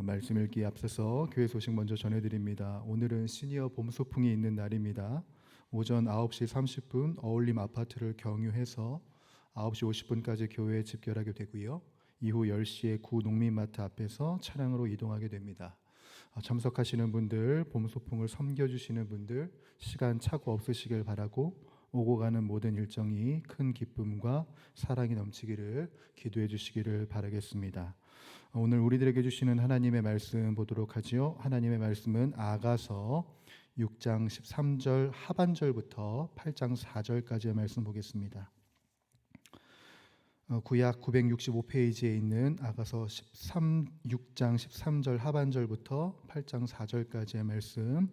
말씀 읽기에 앞서서 교회 소식 먼저 전해드립니다. 오늘은 시니어 봄 소풍이 있는 날입니다. 오전 9시 30분 어울림 아파트를 경유해서 9시 50분까지 교회에 집결하게 되고요. 이후 10시에 구 농민마트 앞에서 차량으로 이동하게 됩니다. 참석하시는 분들, 봄 소풍을 섬겨주시는 분들, 시간 착오 없으시길 바라고 오고 가는 모든 일정이 큰 기쁨과 사랑이 넘치기를 기도해 주시기를 바라겠습니다. 오늘 우리들에게 주시는 하나님의 말씀 보도록 하지요. 하나님의 말씀은 아가서 6장 13절 하반절부터 8장 4절까지의 말씀 보겠습니다. 구약 965페이지에 있는 아가서 6장 13절 하반절부터 8장 4절까지의 말씀,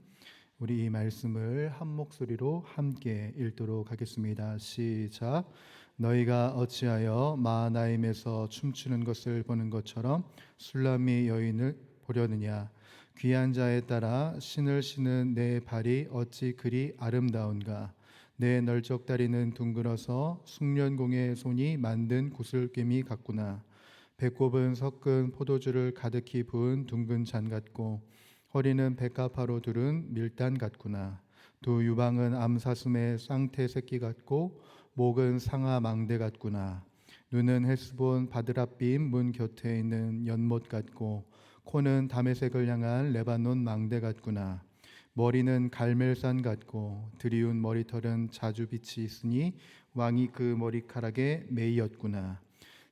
우리 이 말씀을 한 목소리로 함께 읽도록 하겠습니다. 시작. 너희가 어찌하여 마하나임에서 춤추는 것을 보는 것처럼 술람미 여인을 보려느냐. 귀한 자에 따라 신을 신은 내 발이 어찌 그리 아름다운가. 내 널쩍다리는 둥글어서 숙련공의 손이 만든 구슬개미 같구나. 배꼽은 섞은 포도주를 가득히 부은 둥근 잔 같고 허리는 백합화로 두른 밀단 같구나. 두 유방은 암사슴의 쌍태 새끼 같고 목은 상아 망대 같구나. 눈은 헬스본 바드랍빔 문 곁에 있는 연못 같고 코는 다메섹을 향한 레바논 망대 같구나. 머리는 갈멜산 같고 드리운 머리털은 자주빛이 있으니 왕이 그 머리카락에 매이었구나.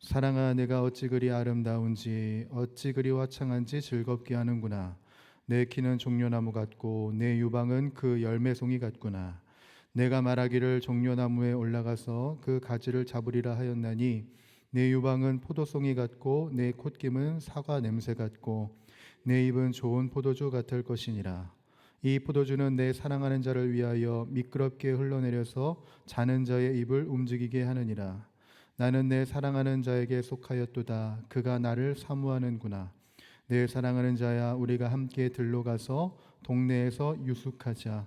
사랑아, 내가 어찌 그리 아름다운지 어찌 그리 화창한지 즐겁게 하는구나. 내 키는 종려나무 같고 내 유방은 그 열매송이 같구나. 내가 말하기를 종려나무에 올라가서 그 가지를 잡으리라 하였나니 내 유방은 포도송이 같고 내 콧김은 사과 냄새 같고 내 입은 좋은 포도주 같을 것이니라. 이 포도주는 내 사랑하는 자를 위하여 미끄럽게 흘러내려서 자는 자의 입을 움직이게 하느니라. 나는 내 사랑하는 자에게 속하였도다. 그가 나를 사모하는구나. 내 사랑하는 자야, 우리가 함께 들로 가서 동네에서 유숙하자.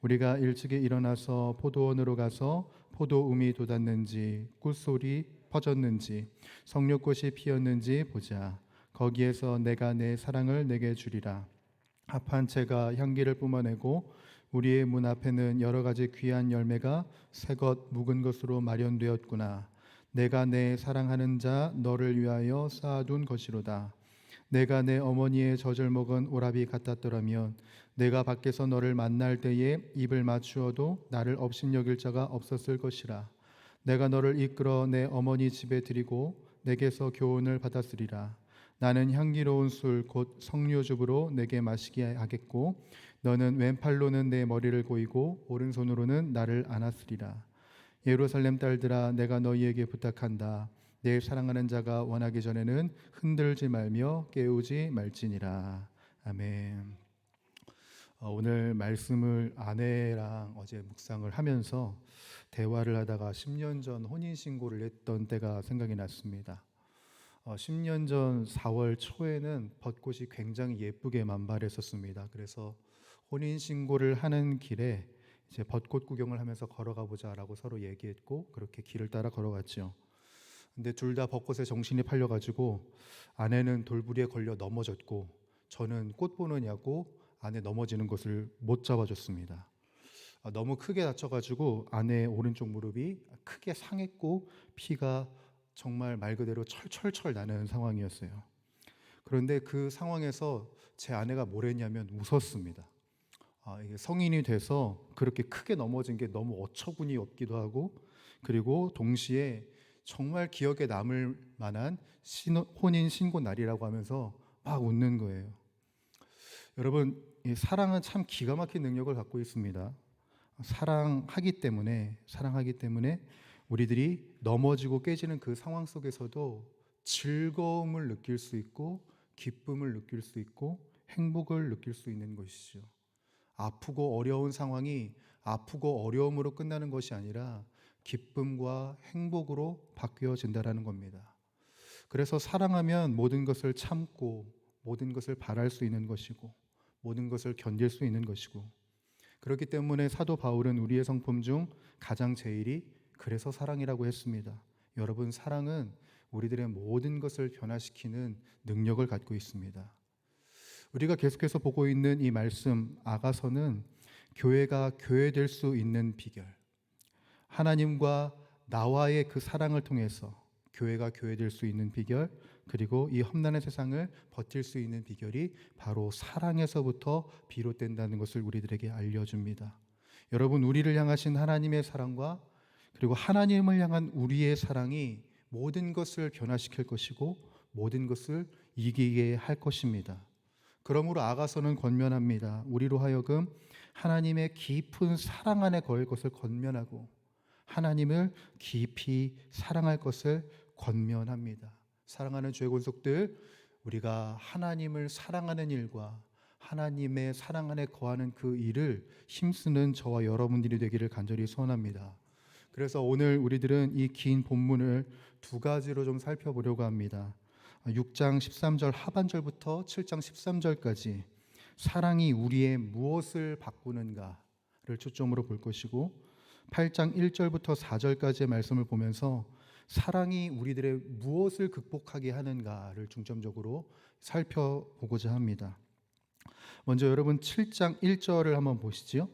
우리가 일찍이 일어나서 포도원으로 가서 포도움이 돋았는지 꿀소리 퍼졌는지 석류꽃이 피었는지 보자. 거기에서 내가 내 사랑을 내게 주리라. 합한 채가 향기를 뿜어내고 우리의 문 앞에는 여러 가지 귀한 열매가 새것 묵은 것으로 마련되었구나. 내가 내 사랑하는 자 너를 위하여 쌓아둔 것이로다. 내가 내 어머니의 젖을 먹은 오라비 같았더라면 내가 밖에서 너를 만날 때에 입을 맞추어도 나를 업신여길 자가 없었을 것이라. 내가 너를 이끌어 내 어머니 집에 들이고 내게서 교훈을 받았으리라. 나는 향기로운 술 곧 석류즙으로 내게 마시게 하겠고 너는 왼팔로는 내 머리를 고이고 오른손으로는 나를 안았으리라. 예루살렘 딸들아, 내가 너희에게 부탁한다. 내 사랑하는 자가 원하기 전에는 흔들지 말며 깨우지 말지니라. 아멘. 오늘 말씀을 아내랑 어제 묵상을 하면서 대화를 하다가 10년 전 혼인신고를 했던 때가 생각이 났습니다. 10년 전 4월 초에는 벚꽃이 굉장히 예쁘게 만발했었습니다. 그래서 혼인신고를 하는 길에 이제 벚꽃 구경을 하면서 걸어가 보자라고 서로 얘기했고 그렇게 길을 따라 걸어갔죠. 근데 둘 다 벚꽃에 정신이 팔려가지고 아내는 돌부리에 걸려 넘어졌고 저는 꽃 보느냐고 아내 넘어지는 것을 못 잡아줬습니다. 너무 크게 다쳐가지고 아내의 오른쪽 무릎이 크게 상했고 피가 정말 말 그대로 철철철 나는 상황이었어요. 그런데 그 상황에서 제 아내가 뭘 했냐면 웃었습니다. 이게 성인이 돼서 그렇게 크게 넘어진 게 너무 어처구니 없기도 하고 그리고 동시에 정말 기억에 남을 만한 혼인 신고 날이라고 하면서 막 웃는 거예요. 여러분, 이 사랑은 참 기가 막힌 능력을 갖고 있습니다. 사랑하기 때문에 우리들이 넘어지고 깨지는 그 상황 속에서도 즐거움을 느낄 수 있고 기쁨을 느낄 수 있고 행복을 느낄 수 있는 것이죠. 아프고 어려운 상황이 아프고 어려움으로 끝나는 것이 아니라 기쁨과 행복으로 바뀌어진다는 겁니다. 그래서 사랑하면 모든 것을 참고 모든 것을 바랄 수 있는 것이고 모든 것을 견딜 수 있는 것이고 그렇기 때문에 사도 바울은 우리의 성품 중 가장 제일이 그래서 사랑이라고 했습니다. 여러분, 사랑은 우리들의 모든 것을 변화시키는 능력을 갖고 있습니다. 우리가 계속해서 보고 있는 이 말씀 아가서는 교회가 교회될 수 있는 비결, 하나님과 나와의 그 사랑을 통해서 교회가 교회될 수 있는 비결, 그리고 이 험난한 세상을 버틸 수 있는 비결이 바로 사랑에서부터 비롯된다는 것을 우리들에게 알려줍니다. 여러분, 우리를 향하신 하나님의 사랑과 그리고 하나님을 향한 우리의 사랑이 모든 것을 변화시킬 것이고 모든 것을 이기게 할 것입니다. 그러므로 아가서는 권면합니다. 우리로 하여금 하나님의 깊은 사랑 안에 거할 것을 권면하고 하나님을 깊이 사랑할 것을 권면합니다. 사랑하는 주의 권속들, 우리가 하나님을 사랑하는 일과 하나님의 사랑 안에 거하는 그 일을 힘쓰는 저와 여러분들이 되기를 간절히 소원합니다. 그래서 오늘 우리들은 이 긴 본문을 두 가지로 좀 살펴보려고 합니다. 6장 13절 하반절부터 7장 13절까지 사랑이 우리의 무엇을 바꾸는가를 초점으로 볼 것이고, 8장 1절부터 4절까지의 말씀을 보면서 사랑이 우리들의 무엇을 극복하게 하는가를 중점적으로 살펴보고자 합니다. 먼저 여러분 7장 1절을 한번 보시죠.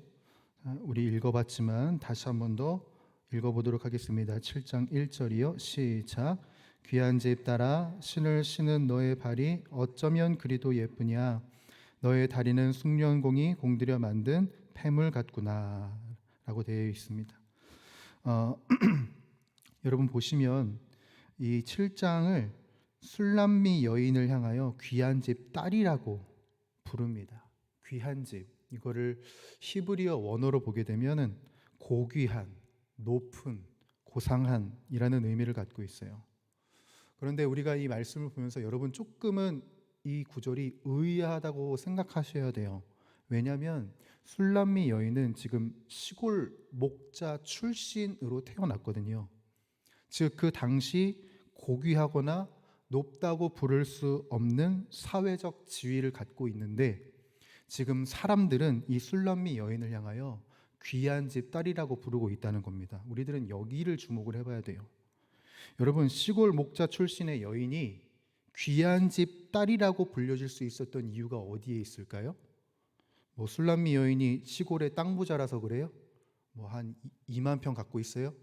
우리 읽어봤지만 다시 한번 더 읽어보도록 하겠습니다. 7장 1절이요. 시작. 귀한 집 따라 신을 신은 너의 발이 어쩌면 그리도 예쁘냐. 너의 다리는 숙련공이 공들여 만든 폐물 같구나 라고 되어 있습니다. 여러분 보시면 이 7장을 술람미 여인을 향하여 귀한 집 딸이라고 부릅니다. 귀한 집, 이거를 히브리어 원어로 보게 되면은 고귀한, 높은, 고상한이라는 의미를 갖고 있어요. 그런데 우리가 이 말씀을 보면서 여러분 조금은 이 구절이 의아하다고 생각하셔야 돼요. 왜냐하면 술람미 여인은 지금 시골 목자 출신으로 태어났거든요. 즉 그 당시 고귀하거나 높다고 부를 수 없는 사회적 지위를 갖고 있는데, 지금 사람들은 이 술람미 여인을 향하여 귀한 집 딸이라고 부르고 있다는 겁니다. 우리들은 여기를 주목을 해봐야 돼요. 여러분, 시골 목자 출신의 여인이 귀한 집 딸이라고 불려질 수 있었던 이유가 어디에 있을까요? 뭐 술람미 여인이 시골의 땅 부자라서 그래요? 뭐 한 2만 평 갖고 있어요?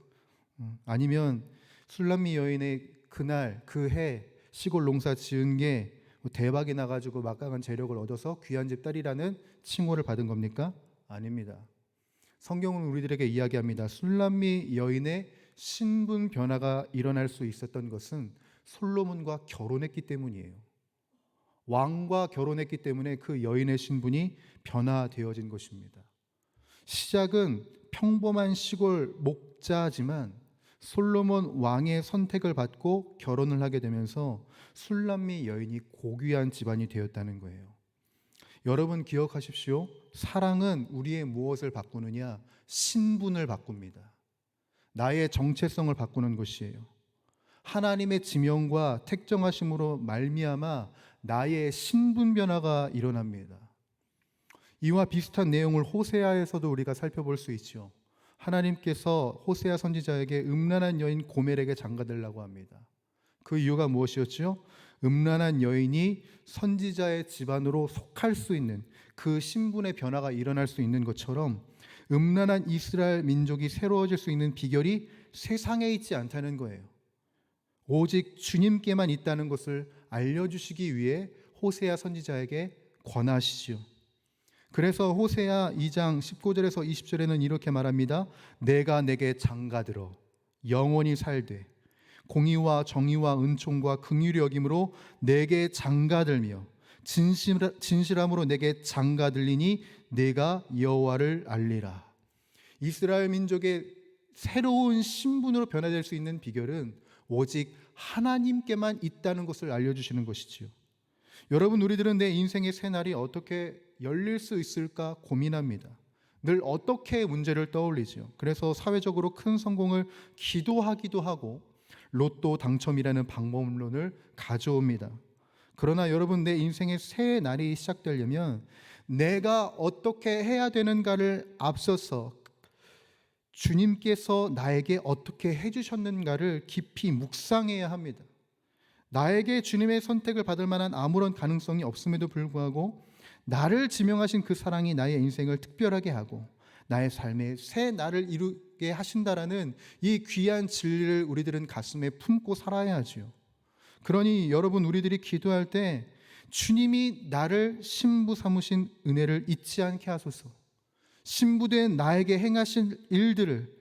아니면 술람미 여인의 그날 그 해 시골 농사 지은 게 대박이 나가지고 막강한 재력을 얻어서 귀한 집 딸이라는 칭호를 받은 겁니까? 아닙니다. 성경은 우리들에게 이야기합니다. 술람미 여인의 신분 변화가 일어날 수 있었던 것은 솔로몬과 결혼했기 때문이에요. 왕과 결혼했기 때문에 그 여인의 신분이 변화되어진 것입니다. 시작은 평범한 시골 목자지만 솔로몬 왕의 선택을 받고 결혼을 하게 되면서 술람미 여인이 고귀한 집안이 되었다는 거예요. 여러분 기억하십시오. 사랑은 우리의 무엇을 바꾸느냐? 신분을 바꿉니다. 나의 정체성을 바꾸는 것이에요. 하나님의 지명과 택정하심으로 말미암아 나의 신분 변화가 일어납니다. 이와 비슷한 내용을 호세아에서도 우리가 살펴볼 수 있죠. 하나님께서 호세아 선지자에게 음란한 여인 고멜에게 장가들라고 합니다. 그 이유가 무엇이었죠? 음란한 여인이 선지자의 집안으로 속할 수 있는 그 신분의 변화가 일어날 수 있는 것처럼 음란한 이스라엘 민족이 새로워질 수 있는 비결이 세상에 있지 않다는 거예요. 오직 주님께만 있다는 것을 알려주시기 위해 호세아 선지자에게 권하시죠. 그래서 호세아 2장 19절에서 20절에는 이렇게 말합니다. 내가 내게 장가들어 영원히 살되 공의와 정의와 은총과 긍휼히 여김으로 내게 장가들며 진실함으로 내게 장가들리니 내가 여호와를 알리라. 이스라엘 민족의 새로운 신분으로 변화될 수 있는 비결은 오직 하나님께만 있다는 것을 알려주시는 것이지요. 여러분, 우리들은 내 인생의 새날이 어떻게 열릴 수 있을까 고민합니다. 늘 어떻게 문제를 떠올리죠. 그래서 사회적으로 큰 성공을 기도하기도 하고 로또 당첨이라는 방법론을 가져옵니다. 그러나 여러분, 내 인생의 새 날이 시작되려면 내가 어떻게 해야 되는가를 앞서서 주님께서 나에게 어떻게 해주셨는가를 깊이 묵상해야 합니다. 나에게 주님의 선택을 받을 만한 아무런 가능성이 없음에도 불구하고 나를 지명하신 그 사랑이 나의 인생을 특별하게 하고 나의 삶에 새 나를 이루게 하신다라는 이 귀한 진리를 우리들은 가슴에 품고 살아야 하지요. 그러니 여러분, 우리들이 기도할 때 주님이 나를 신부 삼으신 은혜를 잊지 않게 하소서. 신부된 나에게 행하실 일들을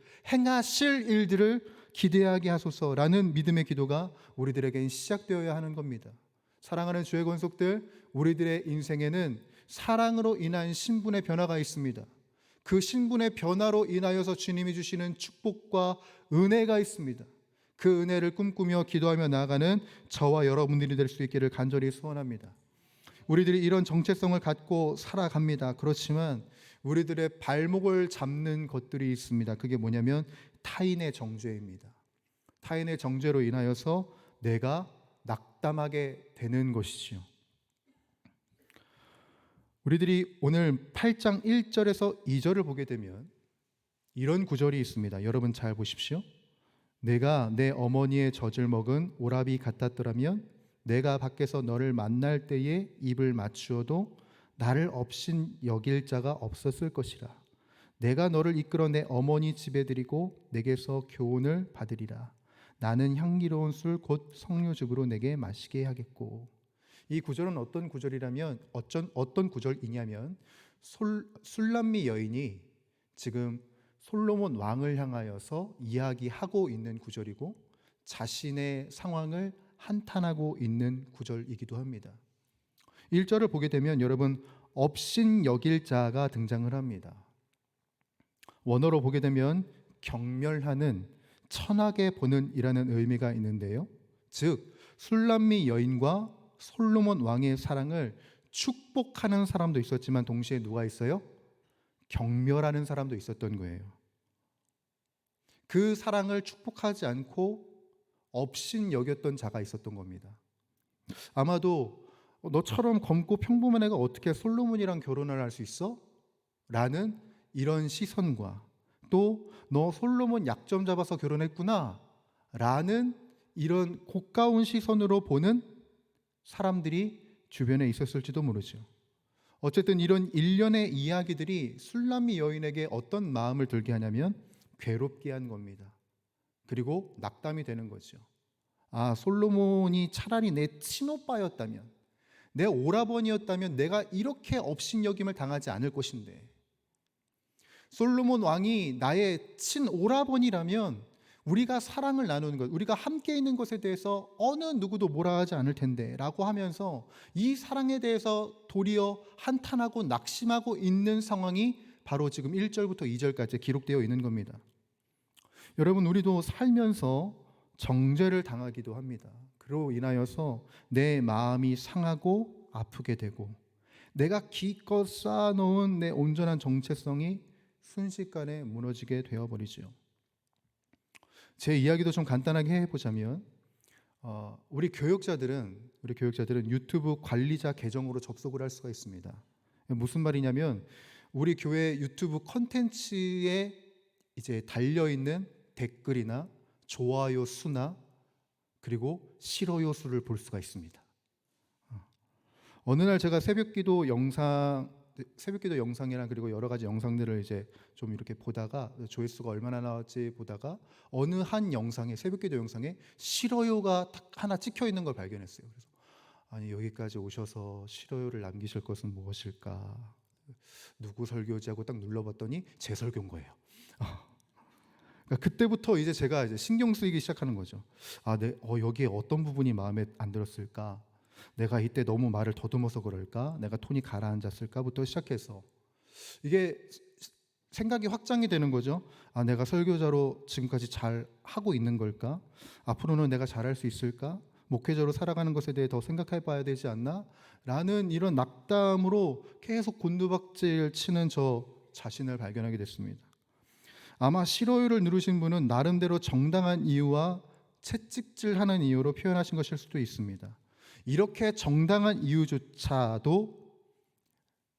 기대하게 하소서라는 믿음의 기도가 우리들에겐 시작되어야 하는 겁니다. 사랑하는 주의 권속들, 우리들의 인생에는 사랑으로 인한 신분의 변화가 있습니다. 그 신분의 변화로 인하여서 주님이 주시는 축복과 은혜가 있습니다. 그 은혜를 꿈꾸며 기도하며 나아가는 저와 여러분들이 될 수 있기를 간절히 소원합니다. 우리들이 이런 정체성을 갖고 살아갑니다. 그렇지만 우리들의 발목을 잡는 것들이 있습니다. 그게 뭐냐면 타인의 정죄입니다. 타인의 정죄로 인하여서 내가 낙담하게 되는 것이지요. 우리들이 오늘 8장 1절에서 2절을 보게 되면 이런 구절이 있습니다. 여러분 잘 보십시오. 내가 내 어머니의 젖을 먹은 오라비 같았더라면 내가 밖에서 너를 만날 때에 입을 맞추어도 나를 없인 여길 자가 없었을 것이라. 내가 너를 이끌어 내 어머니 집에 들이고 내게서 교훈을 받으리라. 나는 향기로운 술 곧 석류즙으로 내게 마시게 하겠고. 이 구절은 어떤 구절이라면 어떤 구절이냐면 술람미 여인이 지금 솔로몬 왕을 향하여서 이야기하고 있는 구절이고 자신의 상황을 한탄하고 있는 구절이기도 합니다. 1절을 보게 되면 여러분 업신 여길 자가 등장을 합니다. 원어로 보게 되면 경멸하는, 천하게 보는 이라는 의미가 있는데요. 즉 술람미 여인과 솔로몬 왕의 사랑을 축복하는 사람도 있었지만 동시에 누가 있어요? 경멸하는 사람도 있었던 거예요. 그 사랑을 축복하지 않고 업신 여겼던 자가 있었던 겁니다. 아마도 너처럼 검고 평범한 애가 어떻게 솔로몬이랑 결혼을 할 수 있어? 라는 이런 시선과 또 너 솔로몬 약점 잡아서 결혼했구나 라는 이런 고가운 시선으로 보는 사람들이 주변에 있었을지도 모르죠. 어쨌든 이런 일련의 이야기들이 술람미 여인에게 어떤 마음을 들게 하냐면 괴롭게 한 겁니다. 그리고 낙담이 되는 거죠. 아, 솔로몬이 차라리 내 친오빠였다면, 내 오라버니였다면 내가 이렇게 업신여김을 당하지 않을 것인데, 솔로몬 왕이 나의 친오라버니라면 우리가 사랑을 나누는 것, 우리가 함께 있는 것에 대해서 어느 누구도 뭐라 하지 않을 텐데 라고 하면서 이 사랑에 대해서 도리어 한탄하고 낙심하고 있는 상황이 바로 지금 1절부터 2절까지 기록되어 있는 겁니다. 여러분, 우리도 살면서 정죄를 당하기도 합니다. 그로 인하여서 내 마음이 상하고 아프게 되고 내가 기껏 쌓아놓은 내 온전한 정체성이 순식간에 무너지게 되어버리죠. 제 이야기도 좀 간단하게 해보자면 우리 교역자들은 유튜브 관리자 계정으로 접속을 할 수가 있습니다. 무슨 말이냐면 우리 교회 유튜브 콘텐츠에 이제 달려있는 댓글이나 좋아요 수나 그리고 싫어요 수를 볼 수가 있습니다. 어느 날 제가 새벽기도 영상이랑 그리고 여러 가지 영상들을 이제 좀 이렇게 보다가 조회수가 얼마나 나왔지 보다가 어느 한 영상에, 새벽기도 영상에 싫어요가 딱 하나 찍혀 있는 걸 발견했어요. 그래서 아니, 여기까지 오셔서 싫어요를 남기실 것은 무엇일까? 누구 설교지 하고 딱 눌러봤더니 제 설교인 거예요. 그러니까 그때부터 이제 제가 이제 신경 쓰이기 시작하는 거죠. 아, 여기에 어떤 부분이 마음에 안 들었을까? 내가 이때 너무 말을 더듬어서 그럴까? 내가 톤이 가라앉았을까부터 시작해서 이게 생각이 확장이 되는 거죠. 아, 내가 설교자로 지금까지 잘 하고 있는 걸까? 앞으로는 내가 잘할 수 있을까? 목회자로 살아가는 것에 대해 더 생각해 봐야 되지 않나? 라는 이런 낙담으로 계속 곤두박질 치는 저 자신을 발견하게 됐습니다. 아마 싫어요를 누르신 분은 나름대로 정당한 이유와 채찍질하는 이유로 표현하신 것일 수도 있습니다. 이렇게 정당한 이유조차도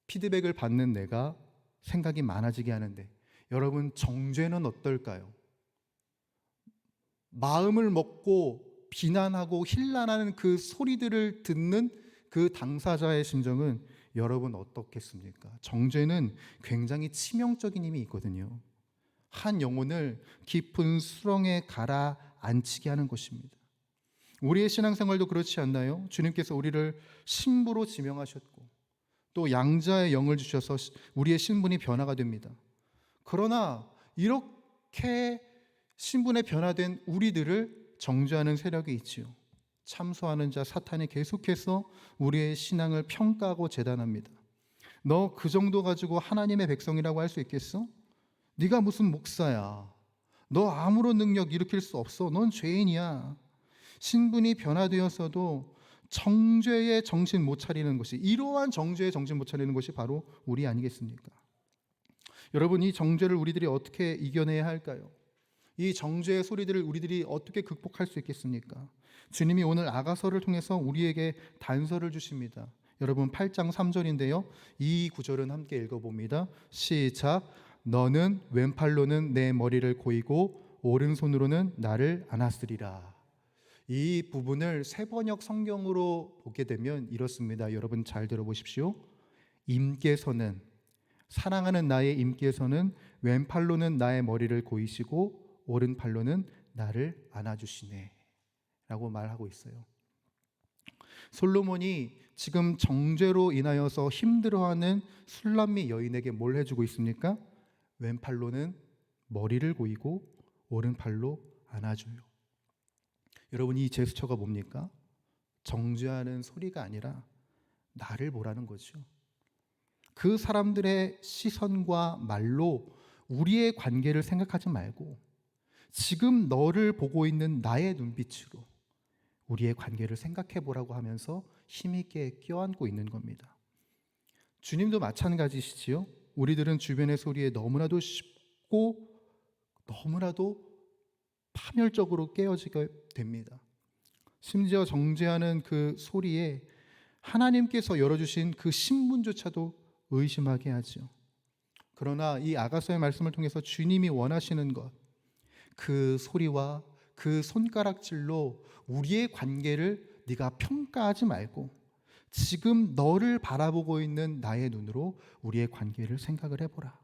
피드백을 받는 내가 생각이 많아지게 하는데, 여러분 정죄는 어떨까요? 마음을 먹고 비난하고 힐난하는 그 소리들을 듣는 그 당사자의 심정은 여러분 어떻겠습니까? 정죄는 굉장히 치명적인 힘이 있거든요. 한 영혼을 깊은 수렁에 가라앉히게 하는 것입니다. 우리의 신앙생활도 그렇지 않나요? 주님께서 우리를 신부로 지명하셨고 또 양자의 영을 주셔서 우리의 신분이 변화가 됩니다. 그러나 이렇게 신분에 변화된 우리들을 정죄하는 세력이 있지요. 참소하는 자 사탄이 계속해서 우리의 신앙을 평가하고 재단합니다. 너 그 정도 가지고 하나님의 백성이라고 할 수 있겠어? 네가 무슨 목사야? 너 아무런 능력 일으킬 수 없어. 넌 죄인이야. 신분이 변화되었어도 정죄의 정신 못 차리는 것이, 이러한 정죄의 정신 못 차리는 것이 바로 우리 아니겠습니까? 여러분, 이 정죄를 우리들이 어떻게 이겨내야 할까요? 이 정죄의 소리들을 우리들이 어떻게 극복할 수 있겠습니까? 주님이 오늘 아가서를 통해서 우리에게 단서를 주십니다. 여러분 8장 3절인데요. 이 구절은 함께 읽어봅니다. 시작. 너는 왼팔로는 내 머리를 고이고 오른손으로는 나를 안았으리라. 이 부분을 세번역 성경으로 보게 되면 이렇습니다. 여러분 잘 들어보십시오. 임께서는, 사랑하는 나의 임께서는 왼팔로는 나의 머리를 고이시고 오른팔로는 나를 안아주시네 라고 말하고 있어요. 솔로몬이 지금 정죄로 인하여서 힘들어하는 술람미 여인에게 뭘 해주고 있습니까? 왼팔로는 머리를 고이고 오른팔로 안아줘요. 여러분, 이 제스처가 뭡니까? 정죄하는 소리가 아니라 나를 보라는 거죠. 그 사람들의 시선과 말로 우리의 관계를 생각하지 말고 지금 너를 보고 있는 나의 눈빛으로 우리의 관계를 생각해 보라고 하면서 힘있게 껴안고 있는 겁니다. 주님도 마찬가지시지요. 우리들은 주변의 소리에 너무나도 쉽고 너무나도 파멸적으로 깨어지게 됩니다. 심지어 정죄하는 그 소리에 하나님께서 열어주신 그 신문조차도 의심하게 하죠. 그러나 이 아가서의 말씀을 통해서 주님이 원하시는 것, 그 소리와 그 손가락질로 우리의 관계를 네가 평가하지 말고 지금 너를 바라보고 있는 나의 눈으로 우리의 관계를 생각을 해보라.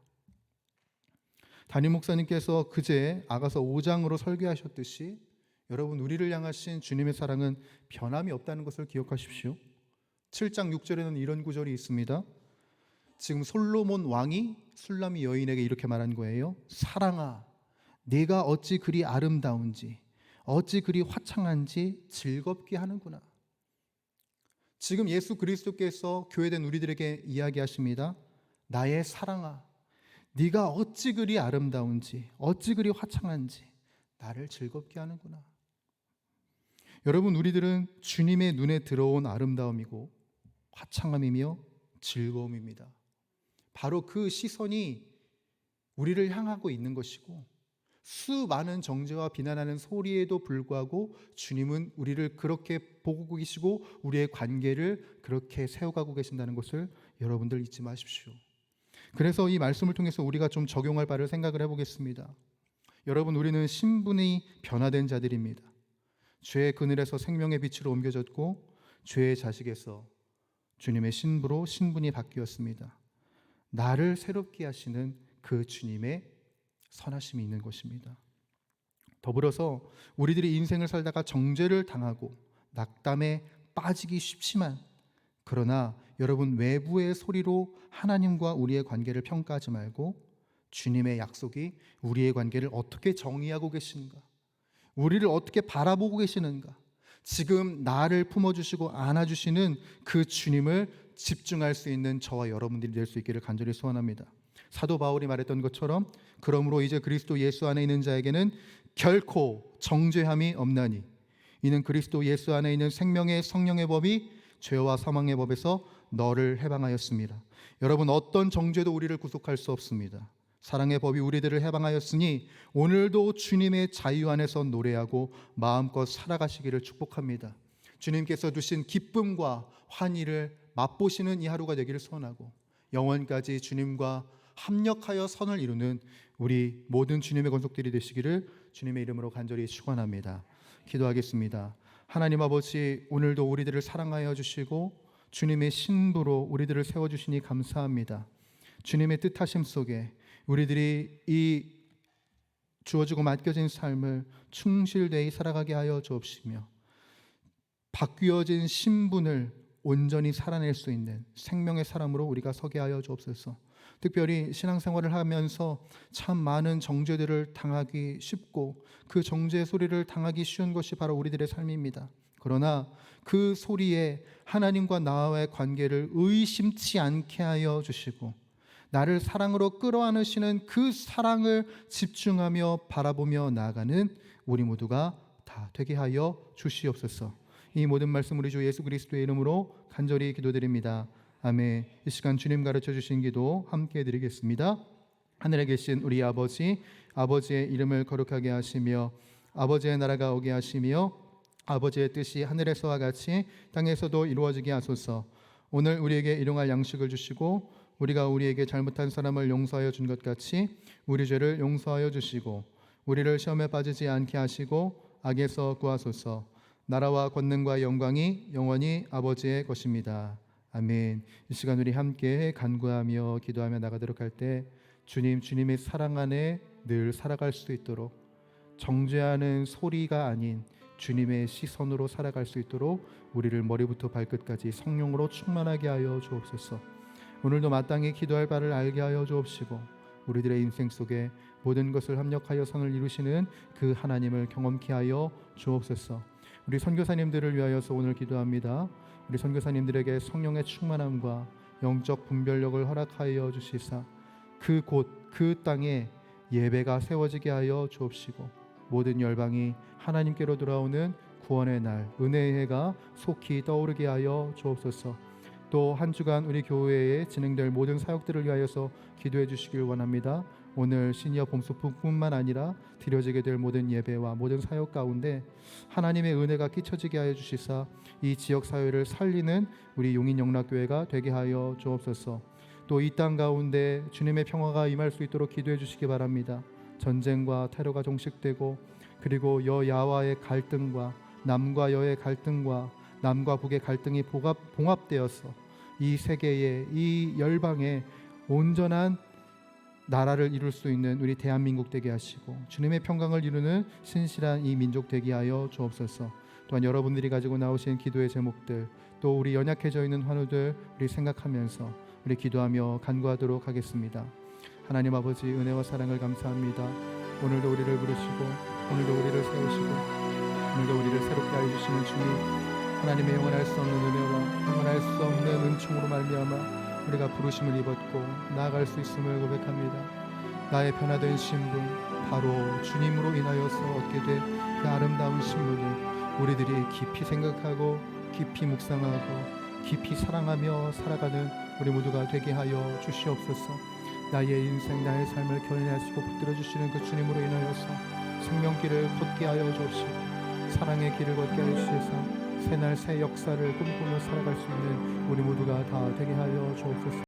담임 목사님께서 그제 아가서 5장으로 설교하셨듯이 여러분, 우리를 향하신 주님의 사랑은 변함이 없다는 것을 기억하십시오. 7장 6절에는 이런 구절이 있습니다. 지금 솔로몬 왕이 술람미 여인에게 이렇게 말한 거예요. 사랑아, 네가 어찌 그리 아름다운지, 어찌 그리 화창한지 즐겁게 하는구나. 지금 예수 그리스도께서 교회된 우리들에게 이야기하십니다. 나의 사랑아, 네가 어찌 그리 아름다운지, 어찌 그리 화창한지 나를 즐겁게 하는구나. 여러분, 우리들은 주님의 눈에 들어온 아름다움이고 화창함이며 즐거움입니다. 바로 그 시선이 우리를 향하고 있는 것이고, 수많은 정죄와 비난하는 소리에도 불구하고 주님은 우리를 그렇게 보고 계시고 우리의 관계를 그렇게 세워가고 계신다는 것을 여러분들 잊지 마십시오. 그래서 이 말씀을 통해서 우리가 좀 적용할 바를 생각을 해보겠습니다. 여러분, 우리는 신분이 변화된 자들입니다. 죄의 그늘에서 생명의 빛으로 옮겨졌고 죄의 자식에서 주님의 신부로 신분이 바뀌었습니다. 나를 새롭게 하시는 그 주님의 선하심이 있는 것입니다. 더불어서 우리들이 인생을 살다가 정죄를 당하고 낙담에 빠지기 쉽지만, 그러나 여러분, 외부의 소리로 하나님과 우리의 관계를 평가하지 말고 주님의 약속이 우리의 관계를 어떻게 정의하고 계시는가, 우리를 어떻게 바라보고 계시는가, 지금 나를 품어주시고 안아주시는 그 주님을 집중할 수 있는 저와 여러분들이 될 수 있기를 간절히 소원합니다. 사도 바울이 말했던 것처럼 그러므로 이제 그리스도 예수 안에 있는 자에게는 결코 정죄함이 없나니 이는 그리스도 예수 안에 있는 생명의 성령의 법이 죄와 사망의 법에서 너를 해방하였습니다. 여러분, 어떤 정죄도 우리를 구속할 수 없습니다. 사랑의 법이 우리들을 해방하였으니 오늘도 주님의 자유 안에서 노래하고 마음껏 살아가시기를 축복합니다. 주님께서 주신 기쁨과 환희를 맛보시는 이 하루가 되기를 소원하고 영원까지 주님과 합력하여 선을 이루는 우리 모든 주님의 권속들이 되시기를 주님의 이름으로 간절히 축원합니다. 기도하겠습니다. 하나님 아버지, 오늘도 우리들을 사랑하여 주시고 주님의 신부로 우리들을 세워주시니 감사합니다. 주님의 뜻하심 속에 우리들이 이 주어지고 맡겨진 삶을 충실되이 살아가게 하여 주옵시며 바뀌어진 신분을 온전히 살아낼 수 있는 생명의 사람으로 우리가 서게 하여 주옵소서. 특별히 신앙생활을 하면서 참 많은 정죄들을 당하기 쉽고 그 정죄의 소리를 당하기 쉬운 것이 바로 우리들의 삶입니다. 그러나 그 소리에 하나님과 나와의 관계를 의심치 않게 하여 주시고 나를 사랑으로 끌어안으시는 그 사랑을 집중하며 바라보며 나아가는 우리 모두가 다 되게 하여 주시옵소서. 이 모든 말씀 우리 주 예수 그리스도의 이름으로 간절히 기도드립니다. 아멘. 이 시간 주님 가르쳐 주신 기도 함께 드리겠습니다. 하늘에 계신 우리 아버지, 아버지의 이름을 거룩하게 하시며 아버지의 나라가 오게 하시며 아버지의 뜻이 하늘에서와 같이 땅에서도 이루어지게 하소서. 오늘 우리에게 일용할 양식을 주시고 우리가 우리에게 잘못한 사람을 용서하여 준 것 같이 우리 죄를 용서하여 주시고 우리를 시험에 빠지지 않게 하시고 악에서 구하소서. 나라와 권능과 영광이 영원히 아버지의 것입니다. 아멘. 이 시간 우리 함께 간구하며 기도하며 나가도록 할 때 주님의 사랑 안에 늘 살아갈 수 있도록 정죄하는 소리가 아닌 주님의 시선으로 살아갈 수 있도록 우리를 머리부터 발끝까지 성령으로 충만하게 하여 주옵소서. 오늘도 마땅히 기도할 바를 알게 하여 주옵시고 우리들의 인생 속에 모든 것을 합력하여 선을 이루시는 그 하나님을 경험케 하여 주옵소서. 우리 선교사님들을 위하여서 오늘 기도합니다. 우리 선교사님들에게 성령의 충만함과 영적 분별력을 허락하여 주시사 그 땅에 예배가 세워지게 하여 주옵시고 모든 열방이 하나님께로 돌아오는 구원의 날 은혜의 해가 속히 떠오르게 하여 주옵소서. 또 한 주간 우리 교회에 진행될 모든 사역들을 위하여서 기도해 주시길 원합니다. 오늘 시니어 봄소풍뿐만 아니라 드려지게 될 모든 예배와 모든 사역 가운데 하나님의 은혜가 끼쳐지게 하여 주시사 이 지역 사회를 살리는 우리 용인영락교회가 되게 하여 주옵소서. 또 이 땅 가운데 주님의 평화가 임할 수 있도록 기도해 주시기 바랍니다. 전쟁과 테러가 종식되고 그리고 여야와의 갈등과 남과 여의 갈등과 남과 북의 갈등이 봉합되어서 이 세계의 이 열방의 온전한 나라를 이룰 수 있는 우리 대한민국 되게 하시고 주님의 평강을 이루는 신실한 이 민족 되게 하여 주옵소서. 또한 여러분들이 가지고 나오신 기도의 제목들 또 우리 연약해져 있는 환우들 우리 생각하면서 우리 기도하며 간구하도록 하겠습니다. 하나님 아버지 은혜와 사랑을 감사합니다. 오늘도 우리를 부르시고 오늘도 우리를 세우시고 오늘도 우리를 새롭게 하여 주시는 주님 하나님의 영원할 수 없는 은혜와 영원할 수 없는 은총으로 말미암아 우리가 부르심을 입었고 나아갈 수 있음을 고백합니다. 나의 변화된 신분 바로 주님으로 인하여서 얻게 된 그 아름다운 신분을 우리들이 깊이 생각하고 깊이 묵상하고 깊이 사랑하며 살아가는 우리 모두가 되게 하여 주시옵소서. 나의 인생 나의 삶을 견인하시고 붙들어 주시는 그 주님으로 인하여서 생명길을 걷게 하여 주옵시고 사랑의 길을 걷게 하여 주시사 새날 새 역사를 꿈꾸며 살아갈 수 있는 우리 모두가 다 되게 하여 주옵소서.